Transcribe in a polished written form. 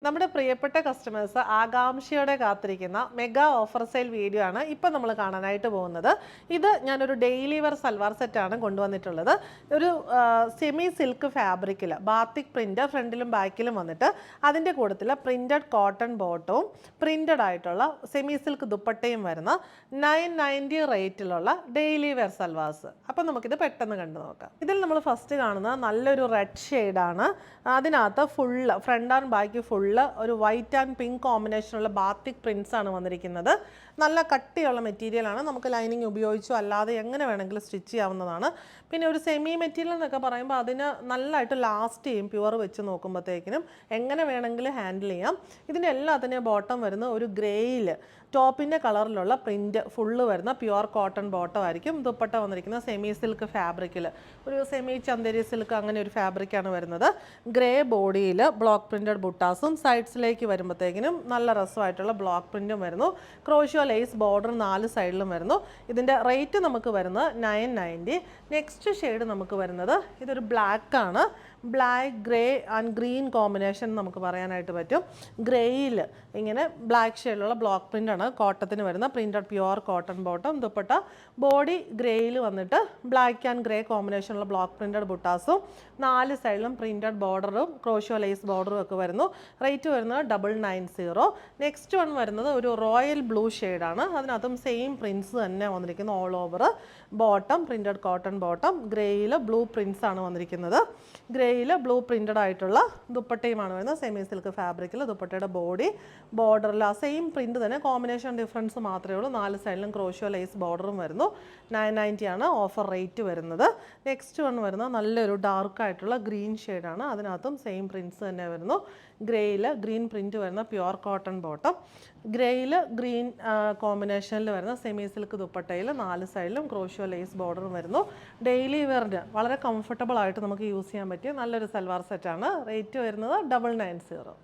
നമ്മുടെ പ്രിയപ്പെട്ട കസ്റ്റമേഴ്സ് ആകാംക്ഷയോടെ കാത്തിരിക്കുന്ന മെഗാ ഓഫർ സെയിൽ വീഡിയോ ആണ് ഇപ്പം നമ്മൾ കാണാനായിട്ട് പോകുന്നത്. ഇത് ഞാനൊരു ഡെയിലി വെയർ സൽവാർ സെറ്റാണ് കൊണ്ടുവന്നിട്ടുള്ളത്. ഒരു സെമി സിൽക്ക് ഫാബ്രിക്കിൽ ബാത്തിക് പ്രിൻ്റ് ഫ്രണ്ടിലും ബാക്കിലും വന്നിട്ട് അതിൻ്റെ കൂട്ടത്തിൽ പ്രിൻറ്റഡ് കോട്ടൺ ബോട്ടവും പ്രിൻറ്റഡ് ആയിട്ടുള്ള സെമി സിൽക്ക് ദുപ്പട്ടയും വരുന്ന 990 റേറ്റിലുള്ള ഡെയിലി വെയർ സൽവാർസ്. അപ്പം നമുക്കിത് പെട്ടെന്ന് കണ്ടു നോക്കാം. ഇതിൽ നമ്മൾ ഫസ്റ്റ് കാണുന്നത് നല്ലൊരു റെഡ് ഷെയ്ഡാണ്. അതിനകത്ത് full front and back full ഒരു വൈറ്റ് ആൻഡ് പിങ്ക് കോമ്പിനേഷനുള്ള ബാത്തിക് പ്രിൻസ് ആണ് വന്നിരിക്കുന്നത്. നല്ല കട്ടിയുള്ള മെറ്റീരിയലാണ്. നമുക്ക് ലൈനിങ് ഉപയോഗിച്ചോ അല്ലാതെ എങ്ങനെ വേണമെങ്കിലും സ്റ്റിച്ച് ചെയ്യാവുന്നതാണ്. പിന്നെ ഒരു സെമി മെറ്റീരിയൽ എന്നൊക്കെ പറയുമ്പോൾ അതിന് നല്ലതായിട്ട് ലാസ്റ്റ് ചെയ്യും. പ്യുവർ വെച്ച് നോക്കുമ്പോഴത്തേക്കിനും എങ്ങനെ വേണമെങ്കിലും ഹാൻഡിൽ ചെയ്യാം. ഇതിൻ്റെ എല്ലാത്തിൻ്റെയും ബോട്ടം വരുന്ന ഒരു ഗ്രേയിൽ ടോപ്പിൻ്റെ കളറിലുള്ള പ്രിൻറ്റ് ഫുള്ള് വരുന്ന പ്യുവർ കോട്ടൺ ബോട്ടം ആയിരിക്കും. ദുപ്പട്ട വന്നിരിക്കുന്ന സെമി സിൽക്ക് ഫാബ്രിക്കിൽ ഒരു സെമി ചന്ദേരി സിൽക്ക് അങ്ങനെ ഒരു ഫാബ്രിക്കാണ് വരുന്നത്. ഗ്രേ ബോഡിയിൽ ബ്ലോക്ക് പ്രിൻറ്റഡ് ബുട്ടാസും സൈഡ്സിലേക്ക് വരുമ്പോഴത്തേക്കിനും നല്ല രസമായിട്ടുള്ള ബ്ലോക്ക് പ്രിൻറ്റും വരുന്നു. ക്രോഷ്യോ ലേസ് ബോർഡർ 4 സൈഡിലും വരുന്നു. ഇതിൻ്റെ റേറ്റ് നമുക്ക് വരുന്നത് 990. നെക്സ്റ്റ് ഷെയ്ഡ് നമുക്ക് വരുന്നത് ഇതൊരു ബ്ലാക്കാണ്. Black grey and green combination നമുക്ക് പറയാനായിട്ട് പറ്റും. ഗ്രേയിൽ ഇങ്ങനെ ബ്ലാക്ക് ഷെയ്ഡിലുള്ള ബ്ലോക്ക് പ്രിൻ്റാണ് കോട്ടത്തിന് വരുന്ന printed pure cotton bottom. Dupatta body ഗ്രേയിൽ വന്നിട്ട് ബ്ലാക്ക് ആൻഡ് ഗ്രേ കോമ്പിനേഷനുള്ള ബ്ലോക്ക് പ്രിൻറ്റഡ് ബുട്ടാസും 4 സൈഡിലും പ്രിൻറ്റഡ് ബോർഡറും ക്രോഷ്യോ ലേസ് ബോർഡറും ഒക്കെ വരുന്നു. റേറ്റ് വരുന്നത് 990. നെക്സ്റ്റ് വൺ വരുന്നത് ഒരു റോയൽ ബ്ലൂ ഷെയ്ഡാണ്. അതിനകത്തും സെയിം പ്രിൻസ് തന്നെ വന്നിരിക്കുന്നു. All over bottom printed cotton bottom. ഗ്രേയിൽ ബ്ലൂ പ്രിൻസ് ആണ് വന്നിരിക്കുന്നത്. ഗ്രേയിൽ ബ്ലൂ പ്രിൻറ്റഡ് ആയിട്ടുള്ള ദുപ്പട്ടയുമാണ് വരുന്നത്. സെമി സിൽക്ക് ഫാബ്രിക്കിൽ ദുപ്പട്ടയുടെ ബോഡി ബോർഡറിൽ ആ സെയിം പ്രിൻറ്റ് തന്നെ, കോമ്പിനേഷൻ ഡിഫറൻസ് മാത്രമേ ഉള്ളൂ. 4 സൈഡിലും ക്രോഷ്യോ ലേസ് ബോർഡറും വരുന്നു. 990 ആണ് ഓഫർ റേറ്റ് വരുന്നത്. നെക്സ്റ്റ് വൺ വരുന്നത് നല്ലൊരു ഡാർക്കായിട്ടുള്ള ഗ്രീൻ ഷെയ്ഡാണ്. അതിനകത്തും സെയിം പ്രിൻസ് തന്നെ വരുന്നു. ഗ്രേയിൽ ഗ്രീൻ പ്രിൻറ്റ് വരുന്ന പ്യുവർ കോട്ടൺ ബോട്ടം. ഗ്രേയിൽ ഗ്രീൻ കോമ്പിനേഷനിൽ വരുന്ന സെമി സിൽക്ക് ദുപ്പട്ടയിൽ 4 സൈഡിലും ക്രോഷ്യോ ലേസ് ബോർഡറും വരുന്നു. ഡെയിലി വെയറിന് വളരെ കംഫർട്ടബിൾ ആയിട്ട് നമുക്ക് യൂസ് ചെയ്യാൻ പറ്റിയ നല്ലൊരു സൽവാർ സെറ്റാണ്. റേറ്റ് വരുന്നത് 990.